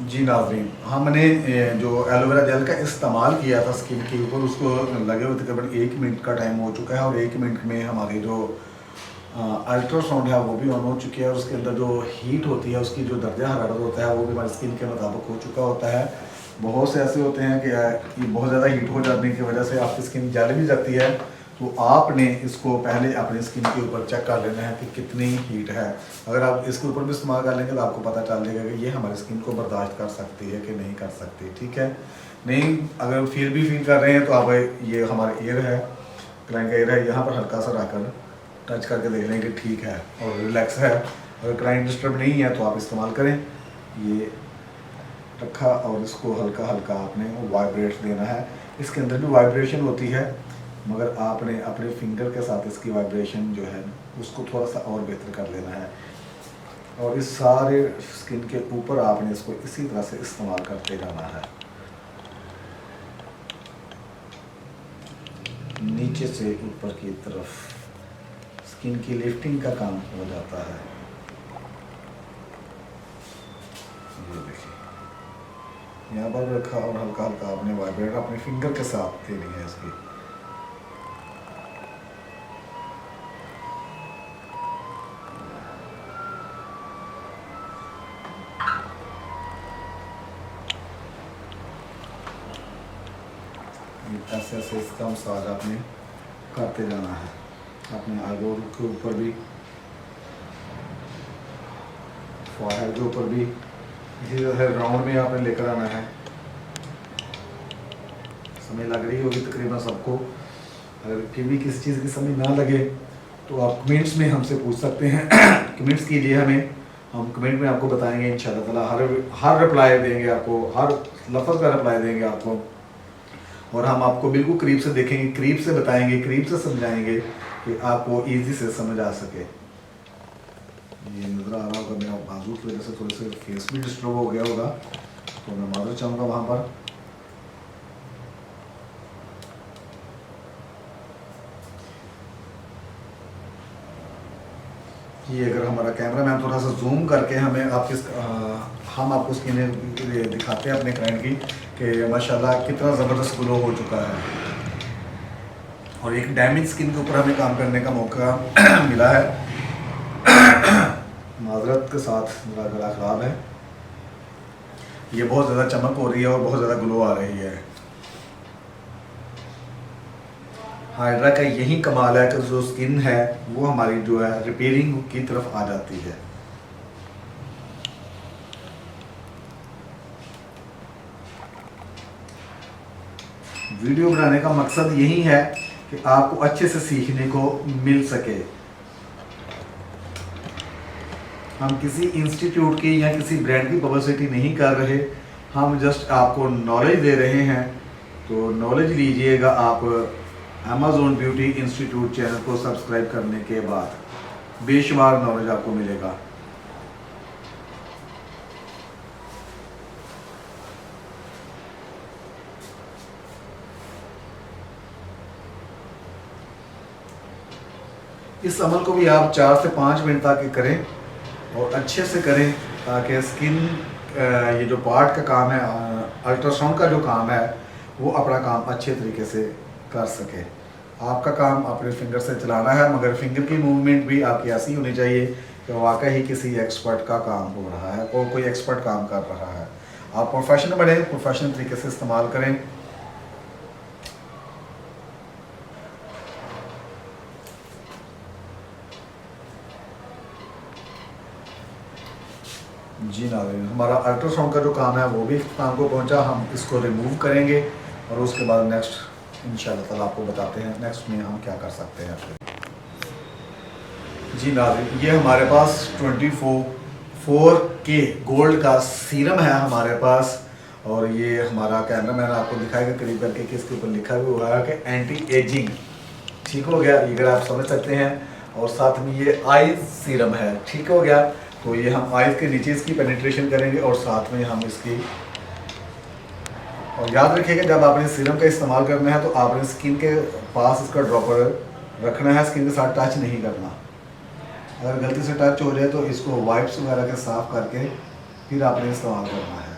जी नाज़रीन, हमने जो एलोवेरा जेल का इस्तेमाल किया था स्किन के ऊपर, उसको लगे हुए तकरीबन 1 मिनट का टाइम हो चुका है और 1 मिनट में हमारी जो अल्ट्रासाउंड है वो भी ऑन हो चुकी है और उसके अंदर जो हीट होती है, उसकी जो दर्जा हरारत होता है वो भी हमारी स्किन के मुताबिक हो चुका होता है। बहुत से ऐसे होते हैं कि ये बहुत ज़्यादा हीट हो जाने की वजह से आपकी स्किन जल भी जाती है, तो आपने इसको पहले अपनी स्किन के ऊपर चेक कर लेना है कि कितनी हीट है। अगर आप इसके ऊपर भी इस्तेमाल कर लेंगे तो आपको पता चल जाएगा कि ये हमारी स्किन को बर्दाश्त कर सकती है कि नहीं कर सकती, ठीक है। नहीं, अगर फिर भी फील कर रहे हैं तो आप, ये हमारा एयर है, क्लाइंट का एयर है, यहाँ पर हल्का सा रखकर टच करके देख लें कि ठीक है और रिलैक्स है। अगर क्लाइंट डिस्टर्ब नहीं है तो आप इस्तेमाल करें। ये रखा और इसको हल्का हल्का आपने वाइब्रेट देना है। इसके अंदर भी वाइब्रेशन होती है, मगर आपने अपने फिंगर के साथ इसकी वाइब्रेशन जो है उसको थोड़ा सा और बेहतर कर लेना है। और इस सारे स्किन के ऊपर आपने इसको इसी तरह से इस्तेमाल करते जाना है, नीचे से ऊपर की तरफ स्किन की लिफ्टिंग का काम हो जाता है। ये देखिए, यहाँ पर रखा और हल्का हल्का आपने वाइब्रेट अपने फिंगर के साथ देनी है इसकी। ऐसे ऐसे इसका मसाज आपने करते जाना है, अपने आईब्रो के ऊपर भी, फॉरहेड के ऊपर भी इसी तरह राउंड में आपने लेकर आना है। समय लग रही होगी तकरीबन सबको। अगर फिर भी किसी चीज़ की समय ना लगे तो आप कमेंट्स में हमसे पूछ सकते हैं। कमेंट्स कीजिए हमें, हम कमेंट में आपको बताएंगे इंशाल्लाह ताला। हर रिप्लाई देंगे आपको, हर लफ्ज़ का रिप्लाई देंगे आपको, और हम आपको बिल्कुल करीब से देखेंगे, करीब से बताएंगे, करीब से समझाएंगे कि आपको ईजी से समझ आ सके। ये नज़र आ रहा होगा, मेरा बाजू की वजह से थोड़े से फेस भी डिस्टर्ब हो गया होगा, तो मैं माफ़ी चाहूँगा वहाँ पर। ये अगर हमारा कैमरा मैन थोड़ा सा जूम करके हमें हम आपको स्किन दिखाते हैं अपने क्लाइंट की कि माशाल्लाह कितना ज़बरदस्त ग्लो हो चुका है। और एक डैमेज स्किन के ऊपर हमें काम करने का मौका मिला है। माजरत के साथ मेरा गला ख़राब है। ये बहुत ज़्यादा चमक हो रही है और बहुत ज़्यादा ग्लो आ रही है। हाइड्रा का यही कमाल है कि जो स्किन है वो हमारी जो है रिपेयरिंग की तरफ आ जाती है। वीडियो बनाने का मकसद यही है कि आपको अच्छे से सीखने को मिल सके। हम किसी इंस्टीट्यूट की या किसी ब्रांड की पब्लिसिटी नहीं कर रहे, हम जस्ट आपको नॉलेज दे रहे हैं। तो नॉलेज लीजिएगा आप अमेज़ॉन ब्यूटी इंस्टीट्यूट चैनल को सब्सक्राइब करने के बाद, बेशुमार नॉलेज आपको मिलेगा। इस अमल को भी आप 4 से 5 मिनट तक करें और अच्छे से करें, ताकि स्किन ये जो पार्ट का काम है, अल्ट्रासाउंड का जो काम है, वो अपना काम अच्छे तरीके से कर सके। आपका काम अपने फिंगर से चलाना है, मगर फिंगर की मूवमेंट भी आपकी ऐसी होनी चाहिए कि वाकई ही किसी एक्सपर्ट का काम हो रहा है और कोई एक्सपर्ट काम कर रहा है। आप प्रोफेशनल बने, प्रोफेशनल तरीके से इस्तेमाल करें। जी नाज़रीन, हमारा अल्ट्रासाउंड का जो काम है वो भी काम को पहुंचा। हम इसको रिमूव करेंगे और उसके बाद नेक्स्ट इंशाल्लाह ताला आपको बताते हैं नेक्स्ट में हम क्या कर सकते हैं। जी नाज़रीन, ये हमारे पास 24K गोल्ड का सीरम है हमारे पास, और ये हमारा कैमरा मैन आपको दिखाएगा करीब करके कि इसके ऊपर लिखा भी हुआ है कि एंटी एजिंग, ठीक हो गया, ये अगर आप समझ सकते हैं। और साथ में ये आइज सीरम है, ठीक हो गया। तो ये हम आइज के नीचे इसकी पेनिट्रेशन करेंगे और साथ में हम इसकी, और याद रखिएगा जब आपने सीरम का इस्तेमाल करना है तो आपने स्किन के पास इसका ड्रॉपर रखना है, स्किन के साथ टच नहीं करना। अगर गलती से टच हो जाए तो इसको वाइप्स वगैरह के साफ़ करके फिर आपने इस्तेमाल करना है।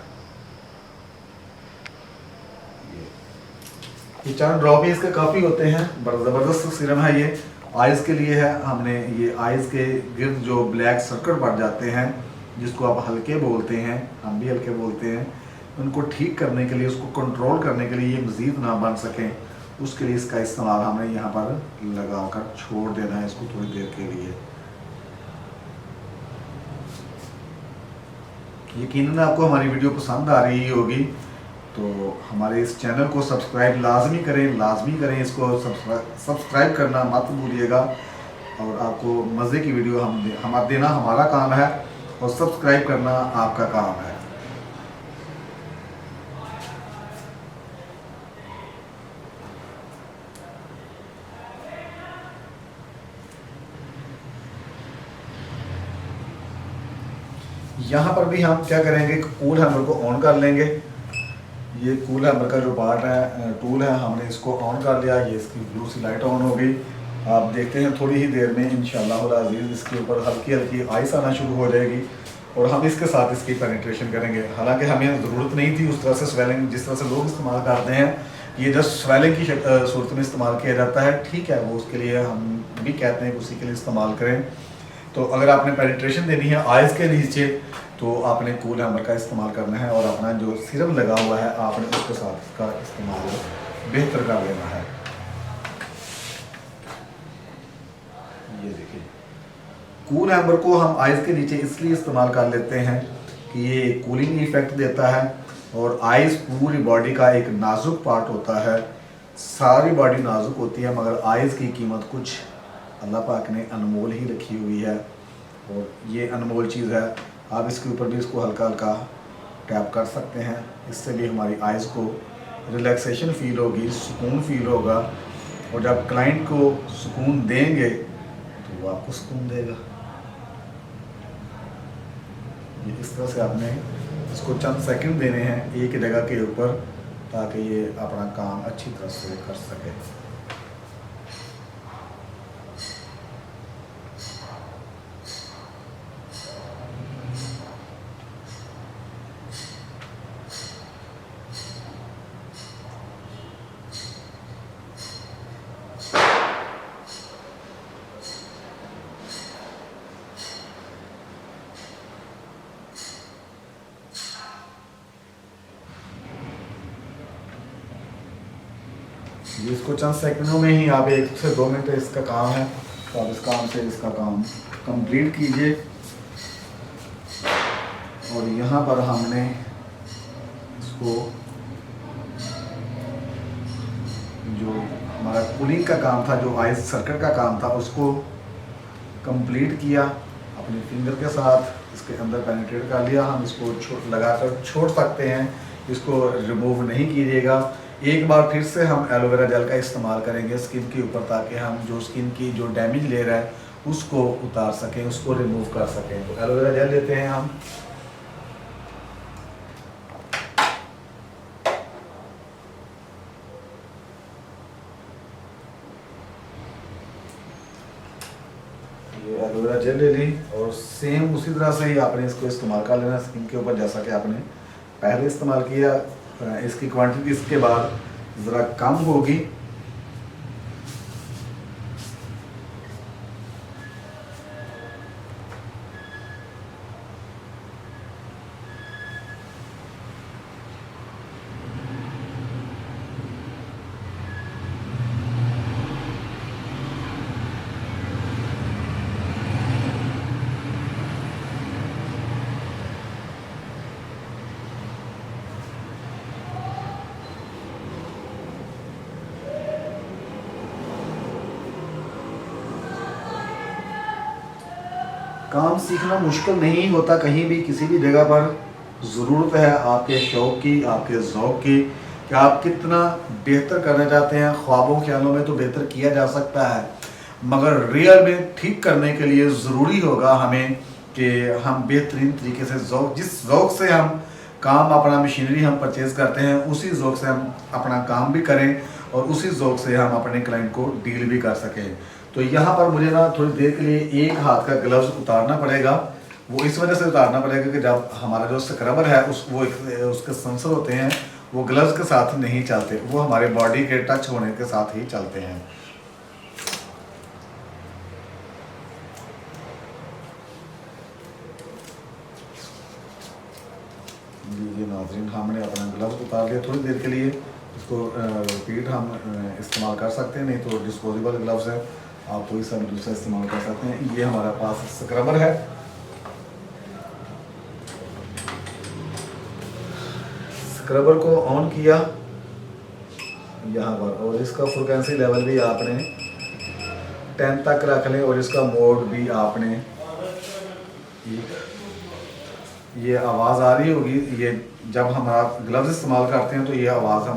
ये 4 ड्रॉप ही इसके काफ़ी होते हैं, बड़ा ज़बरदस्त सीरम है ये। आइज़ के लिए है, हमने ये आइज़ के गिर्द जो ब्लैक सर्कल बढ़ जाते हैं, जिसको आप हल्के बोलते हैं, हम भी हल्के बोलते हैं, उनको ठीक करने के लिए, उसको कंट्रोल करने के लिए, ये मज़ीद ना बन सकें, उसके लिए इसका इस्तेमाल हमें यहाँ पर लगा कर छोड़ देना है इसको थोड़ी देर के लिए। यकीनन आपको हमारी वीडियो पसंद आ रही होगी, तो हमारे इस चैनल को सब्सक्राइब लाजमी करें, इसको सब्सक्राइब करना मत भूलिएगा। और आपको मज़े की वीडियो हम देना हमारा काम है और सब्सक्राइब करना आपका काम है। यहाँ पर भी हम क्या करेंगे, कूल हैमर को ऑन कर लेंगे। ये कूल हैमर का जो पार्ट है, टूल है, हमने इसको ऑन कर लिया। ये इसकी ब्लू सी लाइट ऑन हो गई। आप देखते हैं थोड़ी ही देर में इंशाअल्लाह अज़ीज़ इसके ऊपर हल्की हल्की आइस आना शुरू हो जाएगी और हम इसके साथ इसकी पेनिट्रेशन करेंगे। हालांकि हमें ज़रूरत नहीं थी उस तरह से स्वेलिंग जिस तरह से लोग इस्तेमाल करते हैं, ये जस्ट स्वेलिंग की सूरत में इस्तेमाल किया जाता है। ठीक है, वो उसके लिए हम भी कहते हैं उसी के लिए इस्तेमाल करें। तो अगर आपने पेनिट्रेशन देनी है आइज़ के नीचे, तो आपने कूल हैमर का इस्तेमाल करना है और अपना जो सिरम लगा हुआ है आपने उसके साथ इसका इस्तेमाल बेहतर कर लेना है। ये देखिए, कूल हैमर को हम आइज़ के नीचे इसलिए इस्तेमाल कर लेते हैं कि ये कूलिंग इफेक्ट देता है और आइज़ पूरी बॉडी का एक नाजुक पार्ट होता है। सारी बॉडी नाजुक होती है, मगर आइज़ की कीमत कुछ अल्लाह पाक ने अनमोल ही रखी हुई है और ये अनमोल चीज़ है। आप इसके ऊपर भी इसको हल्का हल्का टैप कर सकते हैं, इससे भी हमारी आइज़ को रिलैक्सेशन फील होगी, सुकून फील होगा। और जब क्लाइंट को सुकून देंगे तो वो आपको सुकून देगा। ये इस तरह से आपने इसको चंद सेकंड देने हैं एक जगह के ऊपर, ताकि ये अपना काम अच्छी तरह से कर सके। ये इसको चंद सेकंडों में ही, आप 1 से 2 मिनट इसका काम है, तो आप इस काम से इसका काम कंप्लीट कीजिए। और यहाँ पर हमने इसको जो हमारा कूलिंग का काम था, जो आइस सर्किट का काम था, उसको कंप्लीट किया। अपने फिंगर के साथ इसके अंदर पेनिट्रेट कर लिया। हम इसको लगाकर छोड़ सकते हैं, इसको रिमूव नहीं कीजिएगा। एक बार फिर से हम एलोवेरा जेल का इस्तेमाल करेंगे स्किन के ऊपर, ताकि हम जो स्किन की जो डैमेज लेयर है उसको उतार सकें, उसको रिमूव कर सकें। तो एलोवेरा जेल लेते हैं हम। ये एलोवेरा जेल ले ली और सेम उसी तरह से ही आपने इसको इस्तेमाल कर लेना स्किन के ऊपर, जैसा कि आपने पहले इस्तेमाल किया। इसकी क्वांटिटी इसके बाद ज़रा कम होगी। काम सीखना मुश्किल नहीं होता कहीं भी, किसी भी जगह पर। ज़रूरत है आपके शौक़ की, आपके ज़ौक़ की, कि आप कितना बेहतर करना चाहते हैं। ख्वाबों ख्यालों में तो बेहतर किया जा सकता है, मगर रियल में ठीक करने के लिए ज़रूरी होगा हमें कि हम बेहतरीन तरीके से जिस ज़ौक़ से हम काम अपना मशीनरी हम परचेज़ करते हैं, उसी ज़ौक़ से हम अपना काम भी करें और उसी ज़ौक़ से हम अपने क्लाइंट को डील भी कर सकें। तो यहाँ पर मुझे ना थोड़ी देर के लिए एक हाथ का ग्लव्स उतारना पड़ेगा। वो इस वजह से उतारना पड़ेगा कि जब हमारा जो स्क्रबर है उसके सेंसर होते हैं, वो ग्लव्स के साथ नहीं चलते, वो हमारे बॉडी के टच होने के साथ ही चलते हैं। ये नाज़रीन हमने अपना ग्लव्स उतार लिया थोड़ी देर के लिए, इसको रिपीट हम इस्तेमाल कर सकते हैं, नहीं तो डिस्पोजेबल ग्लव्स है, आप कोई सा भी दूसरा इस्तेमाल कर सकते हैं। ये हमारे पास स्क्रबर है, स्क्रबर को ऑन किया यहाँ पर, और इसका फ्रिक्वेंसी लेवल भी आपने 10 तक रख लें, और इसका मोड भी आपने, ये आवाज़ आ रही होगी, ये जब हमारा ग्लव्स इस्तेमाल करते हैं तो ये आवाज़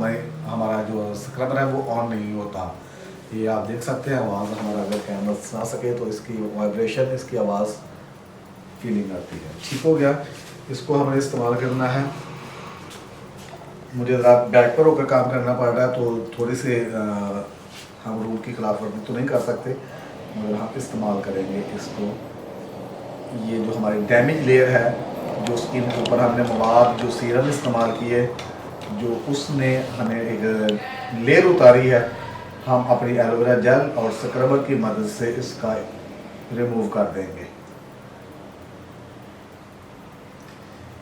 हमारा जो स्क्रबर है वो ऑन नहीं होता। ये आप देख सकते हैं आवाज़, हमारा अगर कैमरा सुना सके तो इसकी वाइब्रेशन, इसकी आवाज़ फीलिंग आती है। ठीक हो गया, इसको हमें इस्तेमाल करना है। मुझे ज़रा बैक पर होकर काम करना पड़ रहा है तो थोड़ी से हम रूल की खिलाफ वर्जी तो नहीं कर सकते, मगर हम इस्तेमाल करेंगे इसको। ये जो हमारी डैमेज लेयर है, जो स्किन के ऊपर हमने मवाद जो सीरम इस्तेमाल किए, जो उसने हमें एक लेयर उतारी है, हम अपनी एलोवेरा जेल और स्क्रबर की मदद से इसका रिमूव कर देंगे।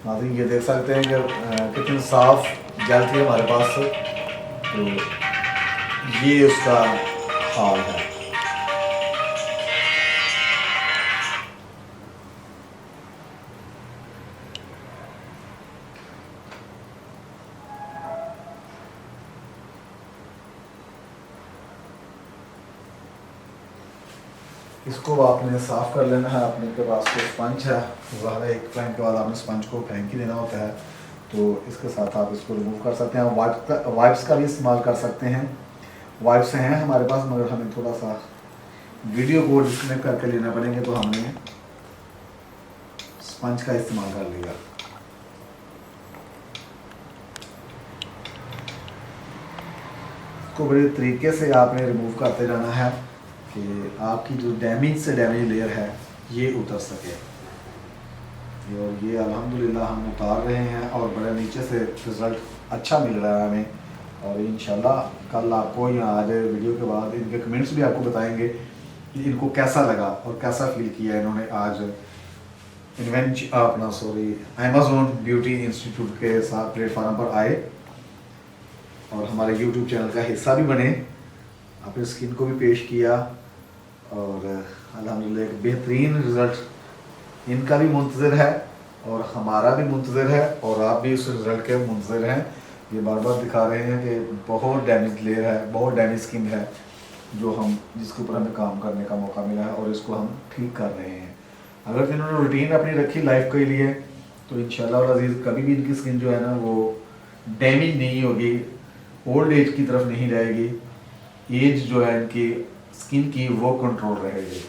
नाज़रीन ये देख सकते हैं कि कितनी साफ जेल थी हमारे पास, तो ये उसका हाल है। इसको आपने साफ़ कर लेना है, अपने के पास कोई स्पंज है, ज़्यादा एक टाइम के बाद आपने स्पंज को फेंक ही देना होता है, तो इसके साथ आप इसको रिमूव कर सकते हैं। वाइप्स का भी इस्तेमाल कर सकते हैं, वाइप्स हैं हमारे पास, मगर हमें थोड़ा सा वीडियो को डिस्कनेक्ट करके लेना पड़ेंगे, तो हमने स्पंज का इस्तेमाल कर लिया। इसको बड़े तरीके से आपने रिमूव करते जाना है कि आपकी जो डैमेज से डैमेज लेयर है ये उतर सके। और ये अल्हम्दुलिल्लाह हम उतार रहे हैं और बड़े नीचे से रिज़ल्ट अच्छा मिल रहा है हमें, और इंशाल्लाह कल आपको या आज वीडियो के बाद इनके कमेंट्स भी आपको बताएंगे कि इनको कैसा लगा और कैसा फील किया इन्होंने आज अमेज़ॉन ब्यूटी इंस्टीट्यूट के साथ प्लेटफॉर्म पर आए और हमारे यूट्यूब चैनल का हिस्सा भी बने, अपनी स्किन को भी पेश किया, और अल्हम्दुलिल्लाह एक बेहतरीन रिज़ल्ट इनका भी मुंतज़िर है और हमारा भी मुंतज़िर है, और आप भी उस रिज़ल्ट के मुंतज़िर हैं। ये बार बार दिखा रहे हैं कि बहुत डैमेज लेयर है, बहुत डैमेज स्किन है, जिसके ऊपर हमें काम करने का मौका मिला है और इसको हम ठीक कर रहे हैं। अगर इन्होंने रूटीन अपनी रखी लाइफ के लिए तो इंशाल्लाह और अजीज़ कभी भी इनकी स्किन जो है ना वो डैमेज नहीं होगी, ओल्ड एज की तरफ नहीं जाएगी, एज जो है इनकी स्किन की वो कंट्रोल रहेगी।